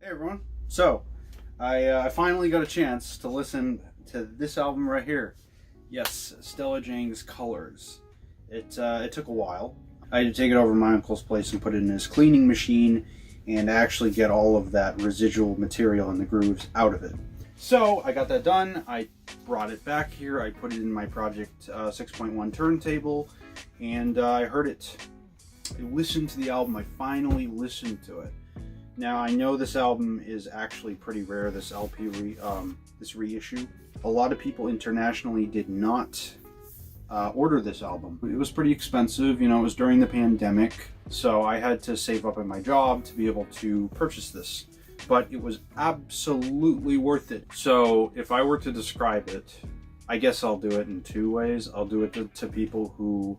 Hey everyone. So, I finally got a chance to listen to this album right here. Yes, Stella Jang's Colors. It took a while. I had to take it over to my uncle's place and put it in his cleaning machine and actually get all of that residual material and the grooves out of it. So, I got that done. I brought it back here. I put it in my Project 6.1 turntable and I heard it. I listened to the album. I finally listened to it. Now, I know this album is actually pretty rare, this this reissue. A lot of people internationally did not order this album. It was pretty expensive, it was during the pandemic, so I had to save up at my job to be able to purchase this. But it was absolutely worth it. So if I were to describe it, I guess I'll do it in two ways. I'll do it to people who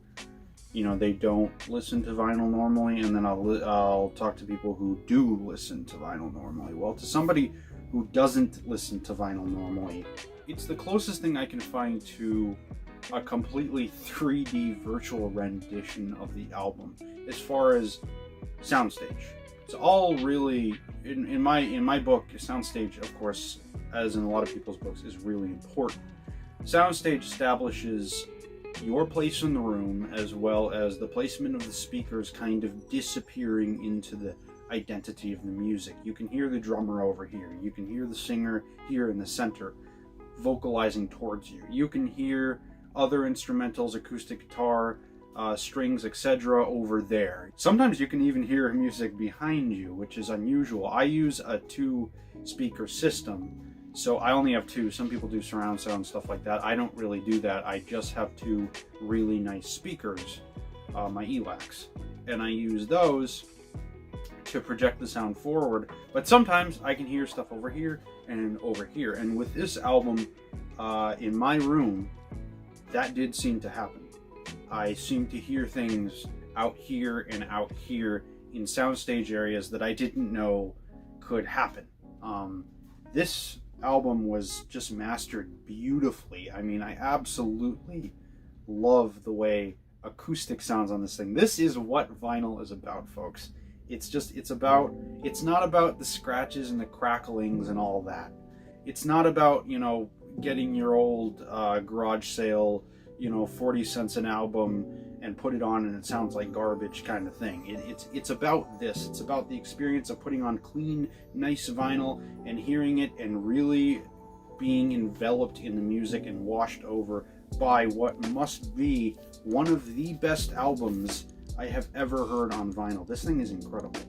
they don't listen to vinyl normally, and then I'll talk to people who do listen to vinyl normally. Well, to somebody who doesn't listen to vinyl normally, it's the closest thing I can find to a completely 3D virtual rendition of the album as far as soundstage. It's all really, in my book, soundstage, of course, as in a lot of people's books, is really important. Soundstage establishes your place in the room, as well as the placement of the speakers kind of disappearing into the identity of the music. You can hear the drummer over here. You can hear the singer here in the center vocalizing towards you. You can hear other instrumentals, acoustic guitar, strings, etc. over there. Sometimes you can even hear music behind you, which is unusual. I use a 2-speaker system. So I only have 2. Some people do surround sound, stuff like that. I don't really do that. I just have 2 really nice speakers, my ELACs. And I use those to project the sound forward. But sometimes I can hear stuff over here and over here. And with this album, in my room, that did seem to happen. I seem to hear things out here and out here in soundstage areas that I didn't know could happen. This album was just mastered beautifully. I mean, I absolutely love the way acoustic sounds on this thing. This is what vinyl is about, folks. It's not about the scratches and the cracklings and all that. It's not about, getting your old garage sale, 40 cents an album and put it on and it sounds like garbage kind of thing. It's about this. It's about the experience of putting on clean, nice vinyl and hearing it and really being enveloped in the music and washed over by what must be one of the best albums I have ever heard on vinyl. This thing is incredible.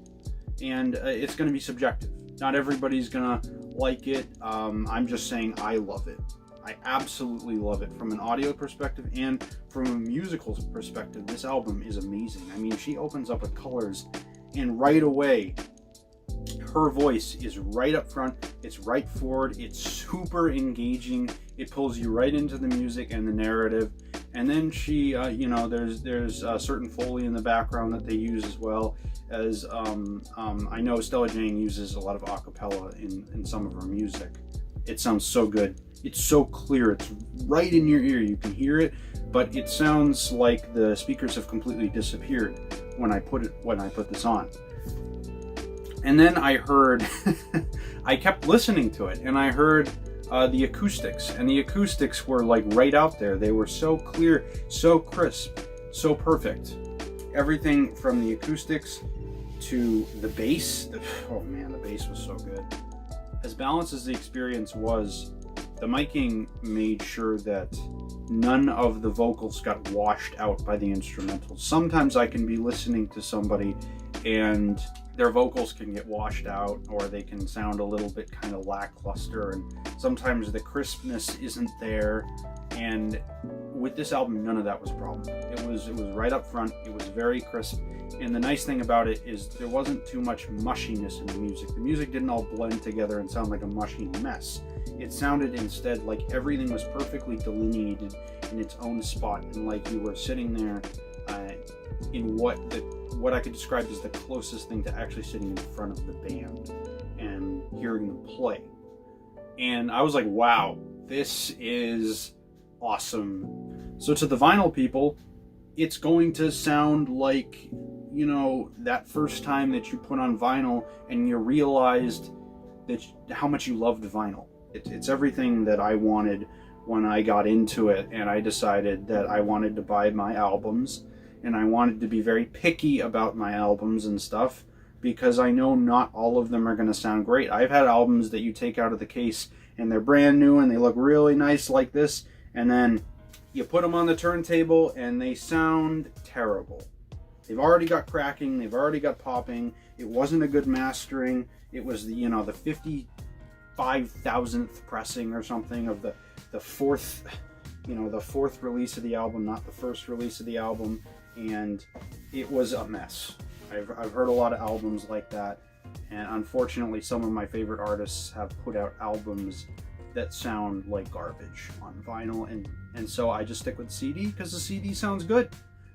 And it's going to be subjective. Not everybody's going to like it. I'm just saying I love it. I absolutely love it from an audio perspective and from a musical perspective. This album is amazing. I mean, she opens up with Colors and right away her voice is right up front. It's right forward. It's super engaging. It pulls you right into the music and the narrative. And then she, there's a certain Foley in the background that they use, as well as I know Stella Jang uses a lot of acapella in some of her music. It sounds so good. It's so clear. It's right in your ear. You can hear it, but it sounds like the speakers have completely disappeared when I put this on. And then I heard, I kept listening to it, and I heard the acoustics, and the acoustics were like right out there. They were so clear, so crisp, so perfect. Everything from the acoustics to the bass. Oh man, the bass was so good. As balanced as the experience was, the miking made sure that none of the vocals got washed out by the instrumentals. Sometimes I can be listening to somebody and their vocals can get washed out, or they can sound a little bit kind of lackluster, and sometimes the crispness isn't there. And with this album, none of that was a problem. It was right up front. It was very crisp. And the nice thing about it is there wasn't too much mushiness in the music. The music didn't all blend together and sound like a mushy mess. It sounded instead like everything was perfectly delineated in its own spot, and like you were sitting there in what I could describe as the closest thing to actually sitting in front of the band and hearing them play. And I was like, wow, this is awesome. So to the vinyl people, it's going to sound like, that first time that you put on vinyl and you realized how much you loved vinyl. It's everything that I wanted when I got into it, and I decided that I wanted to buy my albums, and I wanted to be very picky about my albums and stuff, because I know not all of them are going to sound great. I've had albums that you take out of the case and they're brand new and they look really nice like this, and then you put them on the turntable and they sound terrible. They've already got cracking, they've already got popping, it wasn't a good mastering, it was the, the 55,000th pressing or something of the fourth, the fourth release of the album, not the first release of the album, and it was a mess. I've heard a lot of albums like that, and unfortunately some of my favorite artists have put out albums that sound like garbage on vinyl, and so I just stick with the CD because the CD sounds good.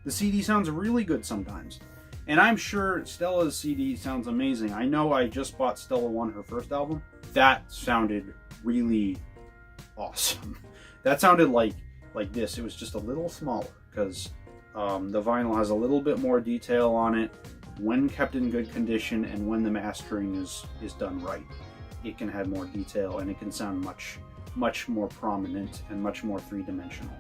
The CD sounds really good sometimes. And I'm sure Stella's CD sounds amazing. I know I just bought Stella 1, her first album. That sounded really awesome. That sounded like this. It was just a little smaller because the vinyl has a little bit more detail on it when kept in good condition, and when the mastering is done right. It can have more detail and it can sound much more prominent and much more three-dimensional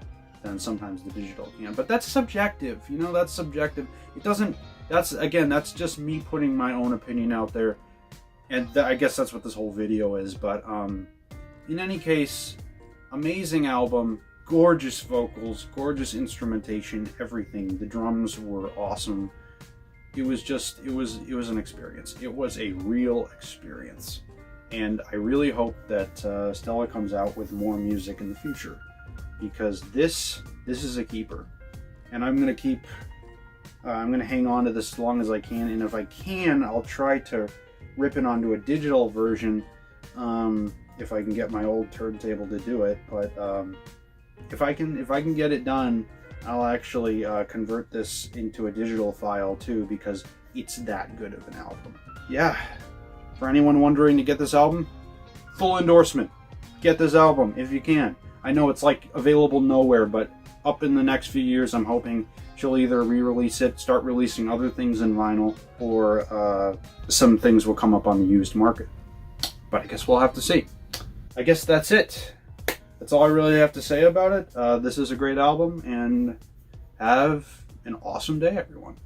than sometimes the digital can. But that's subjective, that's subjective. It doesn't, that's just me putting my own opinion out there, and I guess that's what this whole video is. But in any case, amazing album, gorgeous vocals, gorgeous instrumentation, everything. The drums were awesome. It was an experience. It was a real experience. And I really hope that Stella comes out with more music in the future, because this is a keeper, and I'm gonna hang on to this as long as I can, and if I can, I'll try to rip it onto a digital version, if I can get my old turntable to do it. But if I can get it done, I'll actually convert this into a digital file too, because it's that good of an album. Yeah. For anyone wondering to get this album, full endorsement. Get this album if you can. I know it's available nowhere, but up in the next few years, I'm hoping she'll either re-release it, start releasing other things in vinyl, or some things will come up on the used market. But I guess we'll have to see. I guess that's it. That's all I really have to say about it. This is a great album, and have an awesome day, everyone.